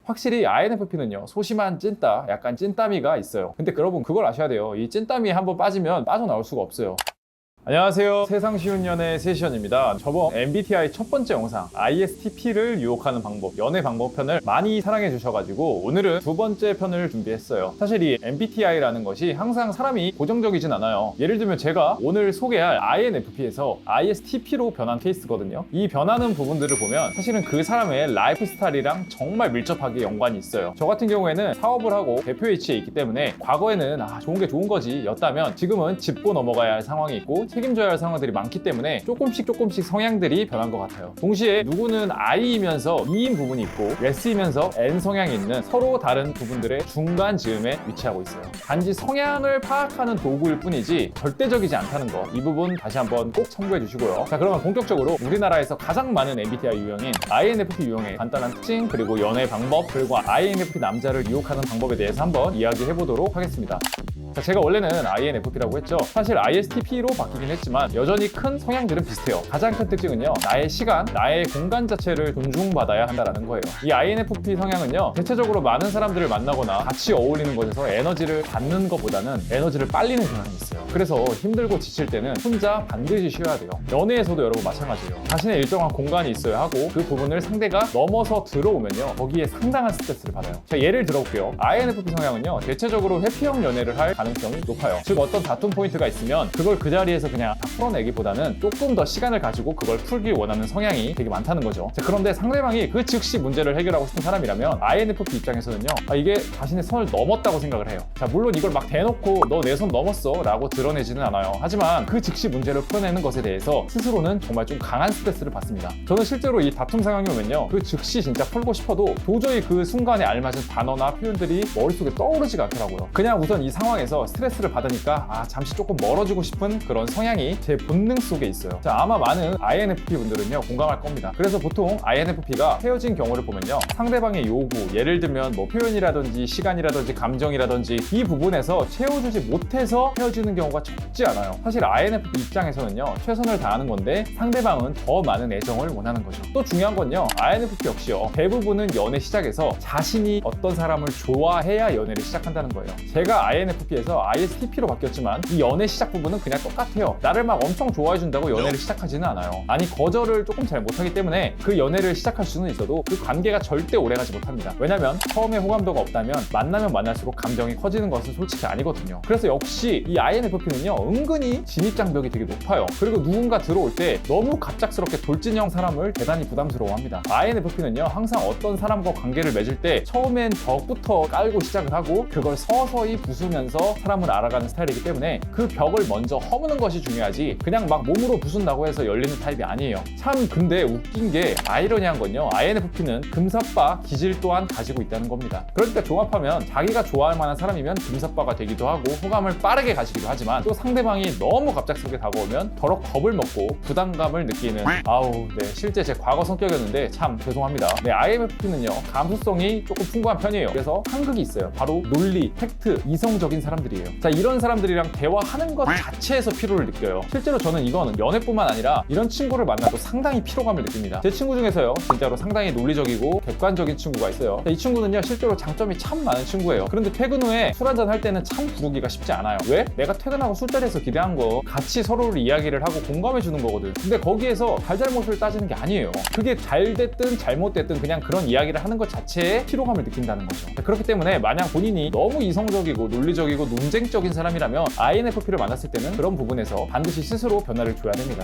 확실히 INFP는요 소심한 찐따, 약간 찐따미가 있어요. 근데 여러분 그걸 아셔야 돼요. 이 찐따미에 한번 빠지면 빠져나올 수가 없어요. 안녕하세요. 세상 쉬운 연애 세션입니다. 저번 MBTI 첫 번째 영상 ISTP를 유혹하는 방법, 연애 방법 편을 많이 사랑해 주셔가지고 오늘은 두 번째 편을 준비했어요. 사실 이 MBTI라는 것이 항상 사람이 고정적이진 않아요. 예를 들면 제가 오늘 소개할 INFP에서 ISTP로 변한 케이스거든요. 이 변하는 부분들을 보면 사실은 그 사람의 라이프 스타일이랑 정말 밀접하게 연관이 있어요. 저 같은 경우에는 사업을 하고 대표 위치에 있기 때문에 과거에는 좋은 게 좋은 거지 였다면 지금은 짚고 넘어가야 할 상황이 있고 책임져야 할 상황들이 많기 때문에 조금씩 성향들이 변한 것 같아요. 동시에 누구는 I이면서 E인 부분이 있고 S이면서 N 성향이 있는 서로 다른 부분들의 중간 즈음에 위치하고 있어요. 단지 성향을 파악하는 도구일 뿐이지 절대적이지 않다는 거, 이 부분 다시 한번 꼭 참고해 주시고요. 자, 그러면 본격적으로 우리나라에서 가장 많은 MBTI 유형인 INFP 유형의 간단한 특징, 그리고 연애 방법, 그리고 INFP 남자를 유혹하는 방법에 대해서 한번 이야기해 보도록 하겠습니다. 자, 제가 원래는 INFP라고 했죠. 사실 ISTP로 바뀌긴 했지만 여전히 큰 성향들은 비슷해요. 가장 큰 특징은요, 나의 시간, 나의 공간 자체를 존중받아야 한다는 거예요. 이 INFP 성향은요, 대체적으로 많은 사람들을 만나거나 같이 어울리는 곳에서 에너지를 받는 것보다는 에너지를 빨리는 경향이 있어요. 그래서 힘들고 지칠 때는 혼자 반드시 쉬어야 돼요. 연애에서도 여러분 마찬가지예요. 자신의 일정한 공간이 있어야 하고 그 부분을 상대가 넘어서 들어오면요, 거기에 상당한 스트레스를 받아요. 자, 예를 들어볼게요. INFP 성향은요, 대체적으로 회피형 연애를 할 가능성이 높아요. 즉 어떤 다툼 포인트가 있으면 그걸 그 자리에서 그냥 다 풀어내기보다는 조금 더 시간을 가지고 그걸 풀길 원하는 성향이 되게 많다는 거죠. 자, 그런데 상대방이 그 즉시 문제를 해결하고 싶은 사람이라면 INFP 입장에서는요, 이게 자신의 선을 넘었다고 생각을 해요. 자, 물론 이걸 막 대놓고 너 내 손 넘었어 라고 드러내지는 않아요. 하지만 그 즉시 문제를 풀어내는 것에 대해서 스스로는 정말 좀 강한 스트레스를 받습니다. 저는 실제로 이 다툼 상황이 오면요, 그 즉시 진짜 풀고 싶어도 도저히 그 순간에 알맞은 단어나 표현들이 머릿속에 떠오르지가 않더라고요. 그냥 우선 이 상황에서 스트레스를 받으니까 잠시 조금 멀어지고 싶은 그런 성향이 제 본능 속에 있어요. 자, 아마 많은 INFP 분들은요 공감할 겁니다. 그래서 보통 INFP가 헤어진 경우를 보면요, 상대방의 요구, 예를 들면 뭐 표현이라든지 시간이라든지 감정이라든지 이 부분에서 채워주지 못해서 헤어지는 경우가 적지 않아요. 사실 INFP 입장에서는요, 최선을 다하는 건데 상대방은 더 많은 애정을 원하는 거죠. 또 중요한 건요, INFP 역시요, 대부분은 연애 시작에서 자신이 어떤 사람을 좋아해야 연애를 시작한다는 거예요. 제가 INFP에서 ISTP로 바뀌었지만 이 연애 시작 부분은 그냥 똑같아요. 나를 막 엄청 좋아해준다고 연애를 시작하지는 않아요. 아니, 거절을 조금 잘 못하기 때문에 그 연애를 시작할 수는 있어도 그 관계가 절대 오래가지 못합니다. 왜냐면 처음에 호감도가 없다면 만나면 만날수록 감정이 커지는 것은 솔직히 아니거든요. 그래서 역시 이 INFP는요, 은근히 진입장벽이 되게 높아요. 그리고 누군가 들어올 때 너무 갑작스럽게 돌진형 사람을 대단히 부담스러워합니다. INFP는요, 항상 어떤 사람과 관계를 맺을 때 처음엔 벽부터 깔고 시작을 하고 그걸 서서히 부수면서 사람을 알아가는 스타일이기 때문에 그 벽을 먼저 허무는 것이 중요하지 그냥 막 몸으로 부순다고 해서 열리는 타입이 아니에요. 참 근데 웃긴 게, 아이러니한 건요, INFP는 금사빠 기질 또한 가지고 있다는 겁니다. 그러니까 종합하면 자기가 좋아할 만한 사람이면 금사빠가 되기도 하고 호감을 빠르게 가지기도 하지만 또 상대방이 너무 갑작스럽게 다가오면 더럭 겁을 먹고 부담감을 느끼는, 실제 제 과거 성격이었는데 참 죄송합니다. 네, INFP는요 감수성이 조금 풍부한 편이에요. 그래서 한극이 있어요. 바로 논리, 팩트, 이성적인 사람들이에요. 자, 이런 사람들이랑 대화하는 것 자체에서 피로를 느껴요. 실제로 저는 이거는 연애뿐만 아니라 이런 친구를 만나도 상당히 피로감을 느낍니다. 제 친구 중에서요, 진짜로 상당히 논리적이고 객관적인 친구가 있어요. 자, 이 친구는요 실제로 장점이 참 많은 친구예요. 그런데 퇴근 후에 술 한잔 할 때는 참 부르기가 쉽지 않아요. 왜? 내가 퇴근하고 술자리에서 기대한 거 같이 서로를 이야기를 하고 공감해 주는 거거든. 근데 거기에서 잘잘못을 따지는 게 아니에요. 그게 잘 됐든 잘못됐든 그냥 그런 이야기를 하는 것 자체에 피로감을 느낀다는 거죠. 자, 그렇기 때문에 만약 본인이 너무 이성적이고 논리적이고 논쟁적인 사람이라면 INFP를 만났을 때는 그런 부분에서 반드시 스스로 변화를 줘야 됩니다.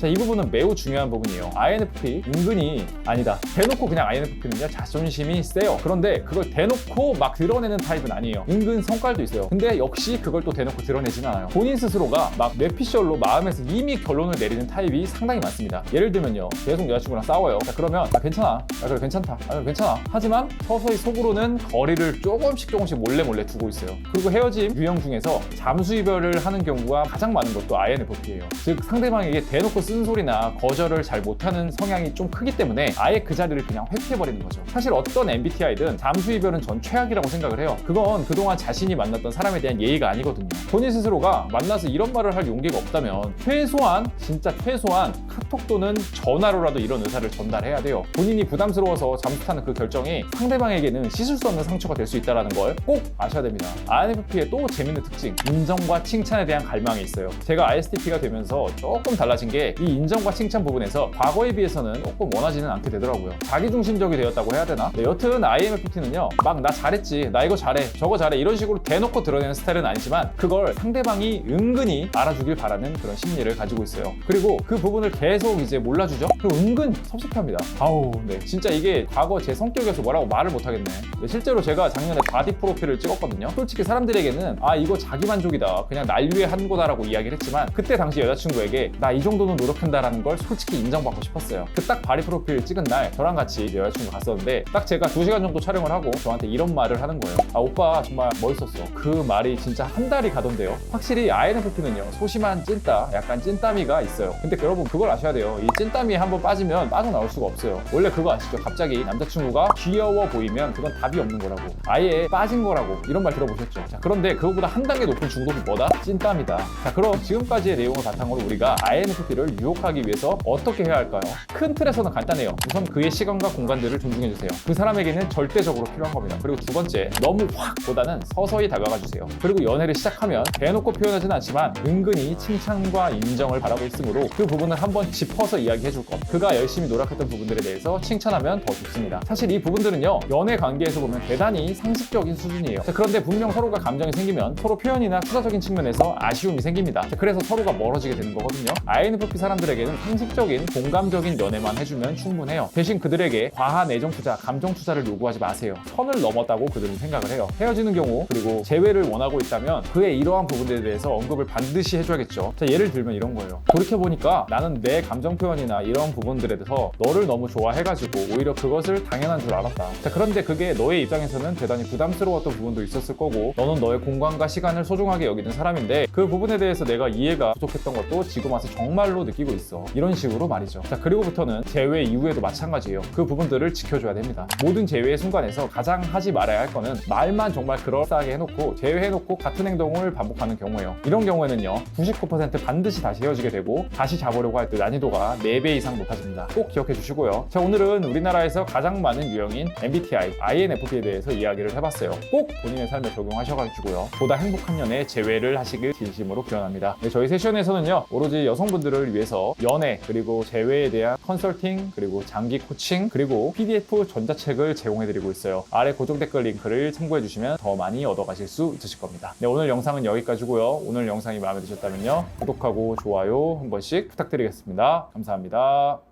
자, 이 부분은 매우 중요한 부분이에요. INFP 은근히, 아니다, 대놓고 그냥 INFP는요 자존심이 세요. 그런데 그걸 대놓고 막 드러내는 타입은 아니에요. 은근 성깔도 있어요. 근데 역시 그걸 또 대놓고 드러내지는 않아요. 본인 스스로가 막 뇌피셜로 마음에서 이미 결론을 내리는 타입이 상당히 많습니다. 예를 들면요, 계속 여자친구랑 싸워요. 자, 그러면 괜찮아, 그래 괜찮다, 그래 괜찮아, 하지만 서서히 속으로는 거리를 조금씩 몰래 두고 있어요. 그리고 헤어질 헤어짐 유형 중에서 잠수 이별을 하는 경우가 가장 많은 것도 INFP예요. 즉 상대방에게 대놓고 쓴소리나 거절을 잘 못하는 성향이 좀 크기 때문에 아예 그 자리를 그냥 회피해버리는 거죠. 사실 어떤 MBTI든 잠수 이별은 전 최악이라고 생각을 해요. 그건 그동안 자신이 만났던 사람에 대한 예의가 아니거든요. 본인 스스로가 만나서 이런 말을 할 용기가 없다면 최소한 진짜 최소한 카톡 또는 전화로라도 이런 의사를 전달해야 돼요. 본인이 부담스러워서 잠수 타는 그 결정이 상대방에게는 씻을 수 없는 상처가 될 수 있다는 걸 꼭 아셔야 됩니다. INFP의 또 재밌는 특징, 인정과 칭찬에 대한 갈망이 있어요. 제가 ISTP가 되면서 조금 달라진 게 이 인정과 칭찬 부분에서 과거에 비해서는 조금 원하지는 않게 되더라고요. 자기중심적이 되었다고 해야 되나? 네, 여튼 INFP는요, 막 나 잘했지, 나 이거 잘해, 저거 잘해 이런 식으로 대놓고 드러내는 스타일은 아니지만 그걸 상대방이 은근히 알아주길 바라는 그런 심리를 가지고 있어요. 그리고 그 부분을 계속 이제 몰라주죠? 그리고 은근 섭섭해합니다. 아우, 네, 진짜 이게 과거 제 성격에서 뭐라고 말을 못하겠네. 네, 실제로 제가 작년에 바디 프로필을 찍었거든요. 솔직히 사람들에게는 아 이거 자기만족이다, 그냥 날 위해 한 거다라고 이야기를 했지만 그때 당시 여자친구에게 나 이 정도는 노력한다라는 걸 솔직히 인정받고 싶었어요. 그 딱 바디 프로필 찍은 날 저랑 같이 여자친구 갔었는데 딱 제가 2시간 정도 촬영을 하고 저한테 이런 말을 하는 거예요. 아 오빠 정말 멋있었어. 그 말이 진짜 한 달이 가던데요. 확실히 INFP는요 소심한 찐따, 약간 찐따미가 있어요. 근데 여러분 그걸 아셔야 돼요. 이 찐따미에 한번 빠지면 빠져나올 수가 없어요. 원래 그거 아시죠? 갑자기 남자친구가 귀여워 보이면 그건 답이 없는 거라고, 아예 빠진 거라고, 이런 말 들어보셨죠? 자, 그런데 그거보다 한 단계 높은 중독이 뭐다? 찐따입니다. 자, 그럼 지금까지의 내용을 바탕으로 우리가 INFP를 유혹하기 위해서 어떻게 해야 할까요? 큰 틀에서는 간단해요. 우선 그의 시간과 공간들을 존중해주세요. 그 사람에게는 절대적으로 필요한 겁니다. 그리고 두 번째, 너무 확 보다는 서서히 다가가 주세요. 그리고 연애를 시작하면 대놓고 표현하지는 않지만 은근히 칭찬과 인정을 바라고 있으므로 그 부분을 한번 짚어서 이야기해줄 것. 그가 열심히 노력했던 부분들에 대해서 칭찬하면 더 좋습니다. 사실 이 부분들은요, 연애 관계에서 보면 대단히 상식적인 수준이에요. 자, 그런데 분명 서로가 감정이 생기면 서로 표현이나 투자적인 측면에서 아쉬움이 생깁니다. 자, 그래서 서로가 멀어지게 되는 거거든요. INFP 사람들에게는 상식적인 공감적인 연애만 해주면 충분해요. 대신 그들에게 과한 애정 투자, 감정 투자를 요구하지 마세요. 선을 넘었다고 그들은 생각을 해요. 헤어지는 경우 그리고 재회를 원하고 있다면 그의 이러한 부분들에 대해서 언급을 반드시 해줘야겠죠. 자, 예를 들면 이런 거예요. 돌이켜보니까 나는 내 감정 표현이나 이런 부분들에 대해서 너를 너무 좋아해가지고 오히려 그것을 당연한 줄 알았다. 자, 그런데 그게 너의 입장에서는 대단히 부담스러웠던 부분도 있었을 거고 너는 너의 공간과 시간을 소중하게 여기는 사람인데 그 부분에 대해서 내가 이해가 부족했던 것도 지금 와서 정말로 느끼고 있어. 이런 식으로 말이죠. 자, 그리고부터는 재회 이후에도 마찬가지예요. 그 부분들을 지켜줘야 됩니다. 모든 재회의 순간에서 가장 하지 말아야 할 거는 말만 정말 그럴싸하게 해놓고 재회해놓고 같은 행동을 반복하는 경우예요. 이런 경우에는요 99% 반드시 다시 헤어지게 되고 다시 잡으려고 할 때 난이도가 4배 이상 높아집니다. 꼭 기억해 주시고요. 자, 오늘은 우리나라에서 가장 많은 유형인 MBTI, INFP에 대해서 이야기를 해봤어요. 꼭 본인의 삶에 적용하셔가지고요 보다 행복한 연애 재회를 하시길 진심으로 기원합니다. 네, 저희 세션에서는요 오로지 여성분들을 위해서 연애 그리고 재회에 대한 컨설팅 그리고 장기 코칭 그리고 PDF 전자책을 제공해드리고 있어요. 아래 고정 댓글 링크를 참고해주시면 더 많이 얻어가실 수 있으실 겁니다. 네, 오늘 영상은 여기까지고요. 오늘 영상이 마음에 드셨다면요 구독하고 좋아요 한 번씩 부탁드리겠습니다. 감사합니다.